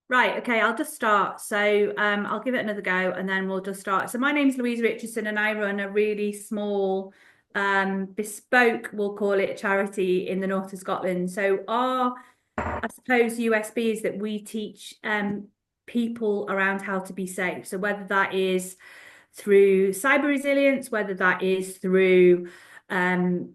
Right, okay, I'll just start. So I'll give it another go and then we'll just start. So my name's Louise Richardson and I run a really small bespoke, we'll call it, charity in the north of Scotland. So our, I suppose, USB is that we teach people around how to be safe. So whether that is through cyber resilience, whether that is through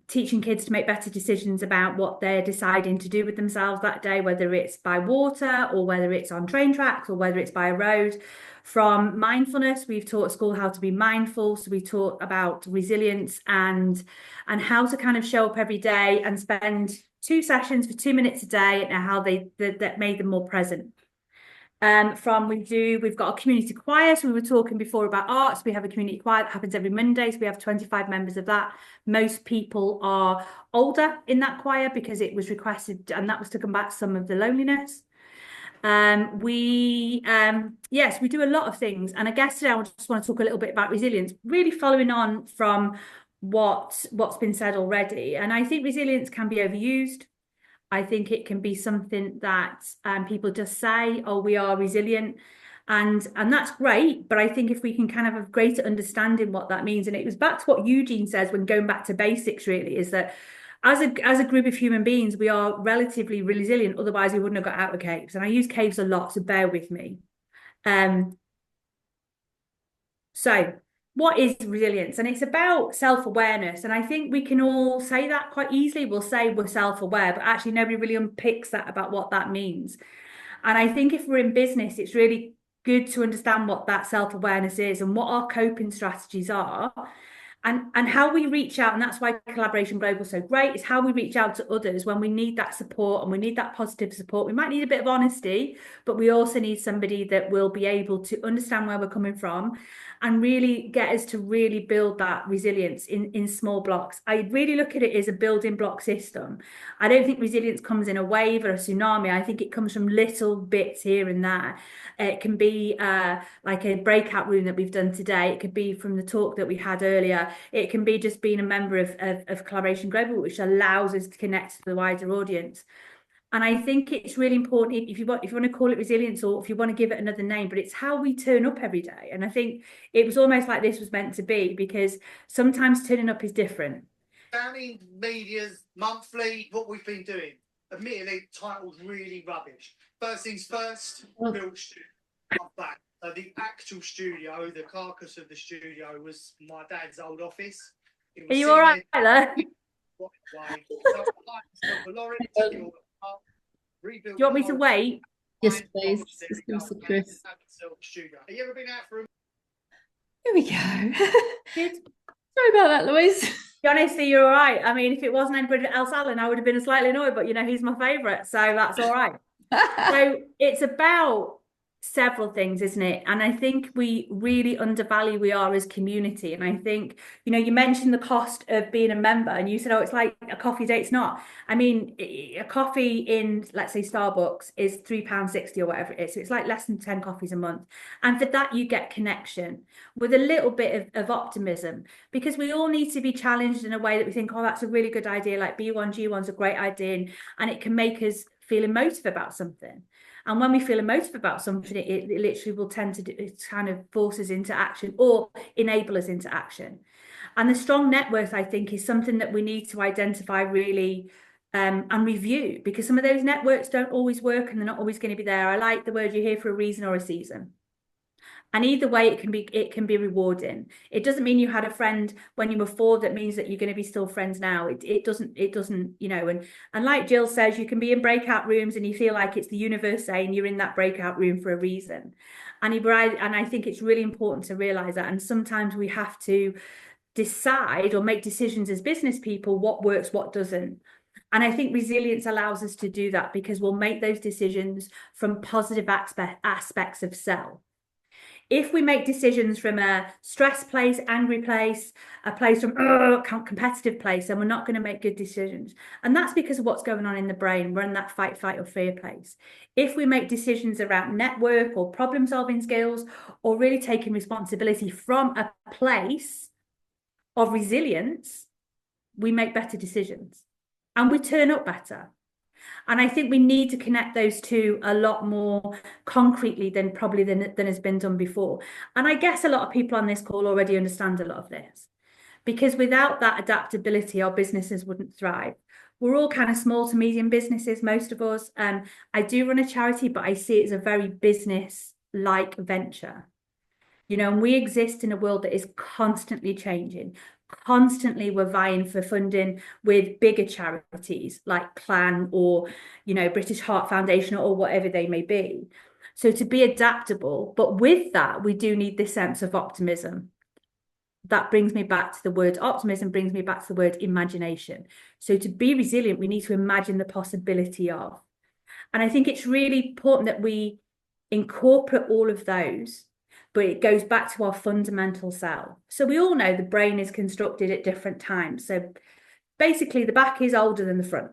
teaching kids to make better decisions about what they're deciding to do with themselves that day, whether it's by water or whether it's on train tracks or whether it's by a road. From mindfulness, we've taught school how to be mindful. So we taught about resilience and how to kind of show up every day and spend 2 sessions for 2 minutes a day and how that made them more present. We've got a community choir. So we were talking before about arts. We have a community choir that happens every Monday. So we have 25 members of that. Most people are older in that choir because it was requested, and that was to combat some of the loneliness. Yes, we do a lot of things. And I guess today I just want to talk a little bit about resilience, really following on from what's been said already. And I think resilience can be overused. I think it can be something that people just say, oh, we are resilient. And that's great. But I think if we can kind of have greater understanding what that means, and it was back to what Eugene says when going back to basics, really, is that as a group of human beings, we are relatively resilient. Otherwise, we wouldn't have got out of caves. And I use caves a lot, so bear with me. Um, so what is resilience? And it's about self-awareness. And I think we can all say that quite easily. We'll say we're self-aware, but actually nobody really unpicks that about what that means. And I think if we're in business, it's really good to understand what that self-awareness is and what our coping strategies are and how we reach out. And that's why Collaboration Global is so great, is how we reach out to others when we need that support and we need that positive support. We might need a bit of honesty, but we also need somebody that will be able to understand where we're coming from and really get us to really build that resilience in small blocks. I really look at it as a building block system. I don't think resilience comes in a wave or a tsunami. I think it comes from little bits here and there. It can be like a breakout room that we've done today. It could be from the talk that we had earlier. It can be just being a member of Collaboration Global, which allows us to connect to the wider audience. And I think it's really important if you want to call it resilience or if you want to give it another name, but it's how we turn up every day. And I think it was almost like this was meant to be, because sometimes turning up is different. Spamming media's monthly, what we've been doing. Admittedly, title's really rubbish. First things first, built studio. I'm back. The actual studio, the carcass of the studio, was my dad's old office. Are you all right, Ella? Do you want me to wait? Yes, please. Just give us a Chris. Have you ever been out for a... Here we go. Sorry about that, Louise. Honestly, you're all right. I mean, if it wasn't anybody else, Alan, I would have been slightly annoyed, but he's my favourite, so that's all right. So it's about several things, isn't it? And I think we really undervalue we are as community. And I think, you mentioned the cost of being a member and you said, oh, it's like a coffee date. It's not. I mean, a coffee in, let's say, Starbucks is £3.60 or whatever it is. So it's like less than 10 coffees a month. And for that, you get connection with a little bit of optimism, because we all need to be challenged in a way that we think, oh, that's a really good idea. Like B1, G1's a great idea. And it can make us feel emotive about something. And when we feel emotive about something, it literally will tend to it kind of force us into action or enable us into action. And the strong network, I think, is something that we need to identify really and review, because some of those networks don't always work and they're not always going to be there. I like the word, you're here for a reason or a season. And either way, it can be rewarding. It doesn't mean you had a friend when you were 4 that means that you're going to be still friends now. It doesn't, and like Jill says, you can be in breakout rooms and you feel like it's the universe saying you're in that breakout room for a reason. And I think it's really important to realize that. And sometimes we have to decide or make decisions as business people, what works, what doesn't. And I think resilience allows us to do that, because we'll make those decisions from positive aspects of self. If we make decisions from a stress place, angry place, a place from competitive place, then we're not going to make good decisions. And that's because of what's going on in the brain. We're in that fight, flight, or fear place. If we make decisions around network or problem solving skills, or really taking responsibility from a place of resilience, we make better decisions and we turn up better. And I think we need to connect those two a lot more concretely than has been done before. And I guess a lot of people on this call already understand a lot of this, because without that adaptability, our businesses wouldn't thrive. We're all kind of small to medium businesses, most of us. I do run a charity, but I see it as a very business-like venture. And we exist in a world that is constantly changing. Constantly, we're vying for funding with bigger charities like Plan or, British Heart Foundation or whatever they may be. So to be adaptable, but with that, we do need this sense of optimism. That brings me back to the word optimism, brings me back to the word imagination. So to be resilient, we need to imagine the possibility of. And I think it's really important that we incorporate all of those, but it goes back to our fundamental self. So we all know the brain is constructed at different times. So basically, the back is older than the front.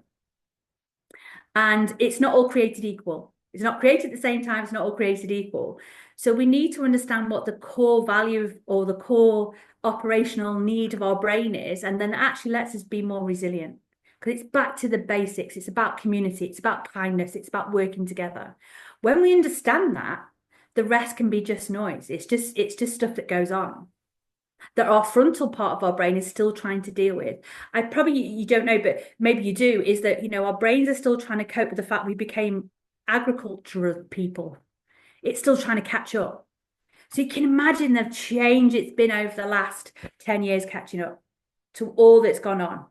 And it's not all created equal. It's not created at the same time. It's not all created equal. So we need to understand what the core value or the core operational need of our brain is, and then actually lets us be more resilient. Because it's back to the basics. It's about community. It's about kindness. It's about working together. When we understand that, the rest can be just noise. It's just stuff that goes on that our frontal part of our brain is still trying to deal with. You don't know, but maybe you do, is that, our brains are still trying to cope with the fact we became agricultural people. It's still trying to catch up. So you can imagine the change it's been over the last 10 years catching up to all that's gone on.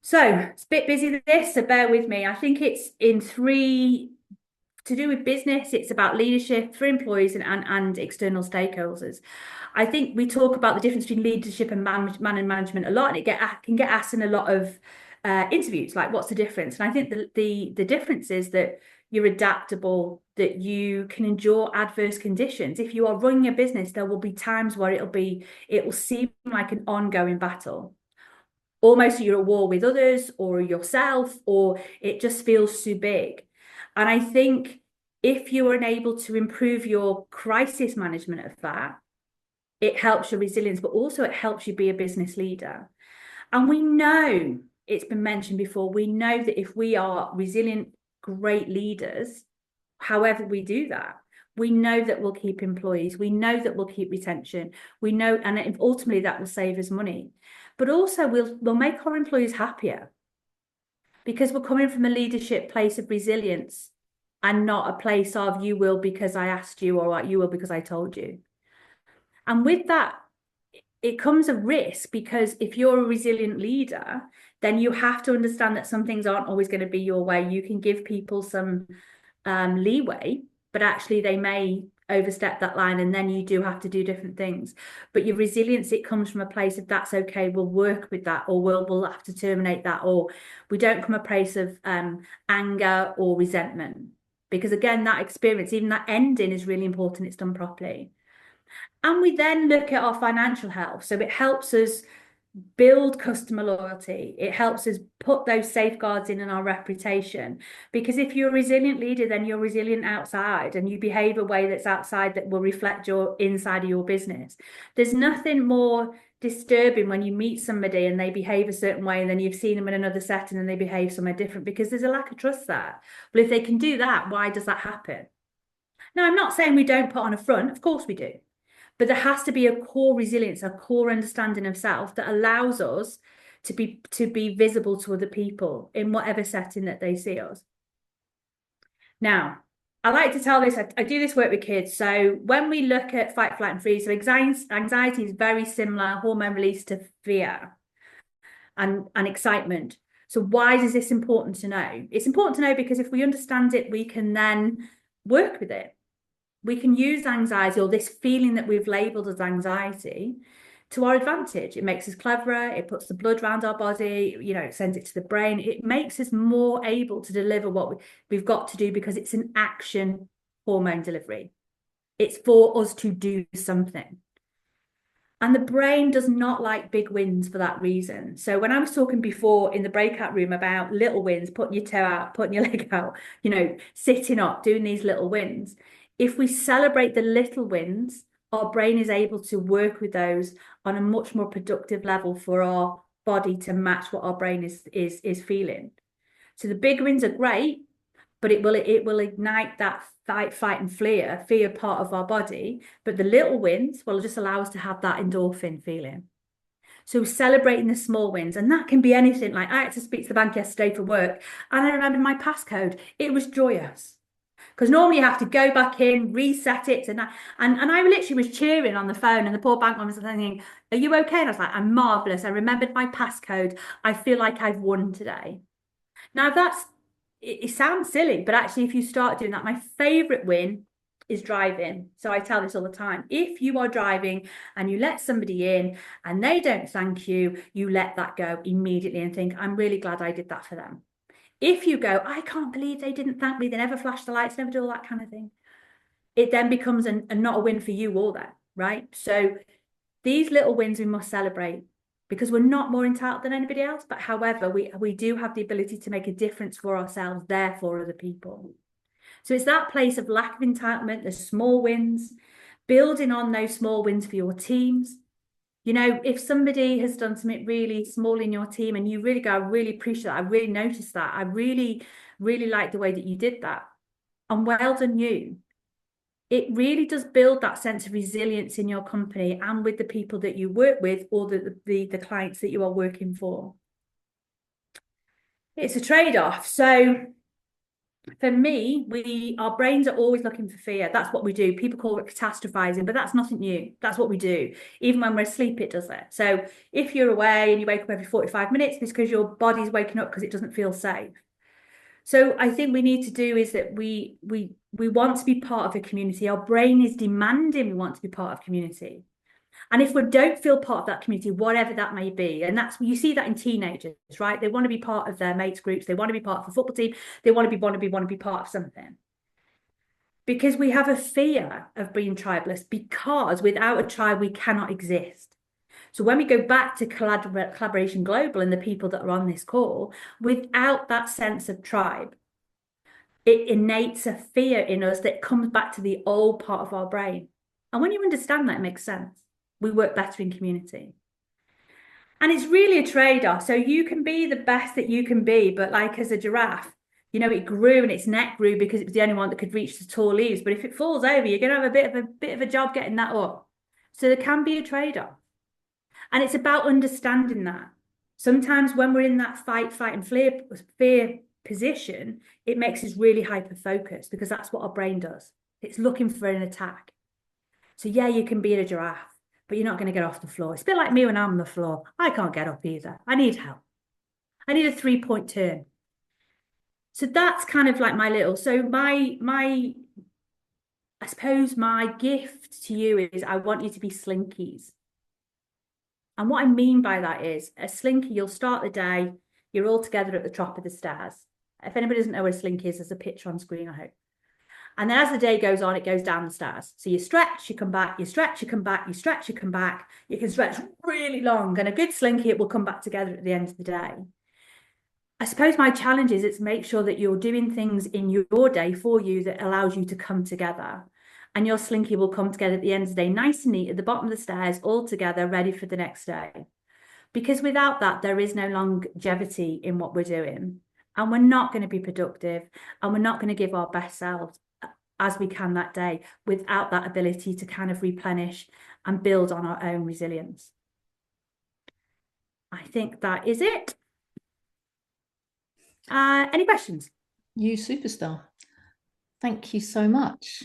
So it's a bit busy this, so bear with me. I think it's in three to do with business. It's about leadership for employees and external stakeholders. I think we talk about the difference between leadership and management a lot, and it can get asked in a lot of interviews, like what's the difference? And I think the difference is that you're adaptable, that you can endure adverse conditions. If you are running a business, there will be times where it will seem like an ongoing battle. Almost you're at war with others or yourself, or it just feels too big. And I think if you are able to improve your crisis management of that, it helps your resilience, but also it helps you be a business leader. And we know, it's been mentioned before, we know that if we are resilient, great leaders, however we do that, we know that we'll keep employees, we know that we'll keep retention, we know, and ultimately that will save us money. But also we'll make our employees happier, because we're coming from a leadership place of resilience and not a place of you will because I asked you, or you will because I told you. And with that, it comes a risk, because if you're a resilient leader, then you have to understand that some things aren't always going to be your way. You can give people some leeway, but actually they may overstep that line, and then you do have to do different things. But your resilience, it comes from a place of that's okay, we'll work with that, or we'll have to terminate that, or we don't come a place of anger or resentment, because again, that experience, even that ending, is really important. It's done properly. And we then look at our financial health. So it helps us build customer loyalty. It helps us put those safeguards in our reputation. Because if you're a resilient leader, then you're resilient outside, and you behave a way that's outside that will reflect your inside of your business. There's nothing more disturbing when you meet somebody and they behave a certain way, and then you've seen them in another setting and they behave somewhere different, because there's a lack of trust there. But if they can do that, why does that happen? Now, I'm not saying we don't put on a front. Of course we do. But there has to be a core resilience, a core understanding of self that allows us to be visible to other people in whatever setting that they see us. Now, I like to tell this, I do this work with kids. So when we look at fight, flight, and freeze, so anxiety is very similar hormone release to fear and excitement. So why is this important to know? It's important to know because if we understand it, we can then work with it. We can use anxiety, or this feeling that we've labeled as anxiety, to our advantage. It makes us cleverer. It puts the blood around our body. It sends it to the brain. It makes us more able to deliver what we've got to do, because it's an action hormone delivery. It's for us to do something. And the brain does not like big wins for that reason. So when I was talking before in the breakout room about little wins, putting your toe out, putting your leg out, sitting up, doing these little wins, if we celebrate the little wins, our brain is able to work with those on a much more productive level for our body to match what our brain is feeling. So the big wins are great, but it will ignite that fight and fear part of our body. But the little wins will just allow us to have that endorphin feeling. So celebrating the small wins, and that can be anything. Like I had to speak to the bank yesterday for work, and I remembered my passcode. It was joyous. Because normally you have to go back in, reset it, and I literally was cheering on the phone, and the poor bank mum was thinking, "Are you okay?" And I was like, "I'm marvelous. I remembered my passcode. I feel like I've won today." Now it sounds silly, but actually, if you start doing that, my favourite win is driving. So I tell this all the time. If you are driving and you let somebody in and they don't thank you, you let that go immediately and think, "I'm really glad I did that for them." If you go, "I can't believe they didn't thank me, they never flashed the lights, never do all that kind of thing," it then becomes a not a win for you or them, right? So these little wins we must celebrate because we're not more entitled than anybody else. But however, we do have the ability to make a difference for ourselves, therefore other people. So it's that place of lack of entitlement, the small wins, building on those small wins for your teams. You know, if somebody has done something really small in your team and you really go, "I really appreciate that. I really noticed that. I really, really like the way that you did that. And well done you." It really does build that sense of resilience in your company and with the people that you work with or the clients that you are working for. It's a trade-off. So for me, our brains are always looking for fear. That's what we do. People call it catastrophizing, but that's nothing new. That's what we do. Even when we're asleep, it does it. So if you're away and you wake up every 45 minutes, it's because your body's waking up because it doesn't feel safe. So I think we need to do is that we want to be part of a community. Our brain is demanding we want to be part of community. And if we don't feel part of that community, whatever that may be, and that's you see that in teenagers, right? They want to be part of their mates groups, they want to be part of a football team, they want to be part of something. Because we have a fear of being tribeless, because without a tribe, we cannot exist. So when we go back to Collaboration Global and the people that are on this call, without that sense of tribe, it innates a fear in us that comes back to the old part of our brain. And when you understand that, it makes sense. We work better in community. And it's really a trade-off. So you can be the best that you can be, but like as a giraffe, you know, it grew and its neck grew because it was the only one that could reach the tall leaves. But if it falls over, you're going to have a bit of a job getting that up. So there can be a trade-off. And it's about understanding that. Sometimes when we're in that fight and fear position, it makes us really hyper-focused because that's what our brain does. It's looking for an attack. So yeah, you can be a giraffe, but you're not going to get off the floor. It's a bit like me when I'm on the floor. I can't get up either. I need help. I need a 3-point turn. So that's kind of like my little, so I suppose my gift to you is I want you to be slinkies. And what I mean by that is a slinky, you'll start the day, you're all together at the top of the stairs. If anybody doesn't know what a slinky is, there's a picture on screen, I hope. And then as the day goes on, it goes down the stairs. So you stretch, you come back, you stretch, you come back, you stretch, you come back. You can stretch really long. And a good slinky, it will come back together at the end of the day. I suppose my challenge is it's make sure that you're doing things in your day for you that allows you to come together. And your slinky will come together at the end of the day, nice and neat at the bottom of the stairs, all together, ready for the next day. Because without that, there is no longevity in what we're doing. And we're not going to be productive and we're not going to give our best selves as we can that day without that ability to kind of replenish and build on our own resilience. I think that is it. Any questions? You superstar. Thank you so much.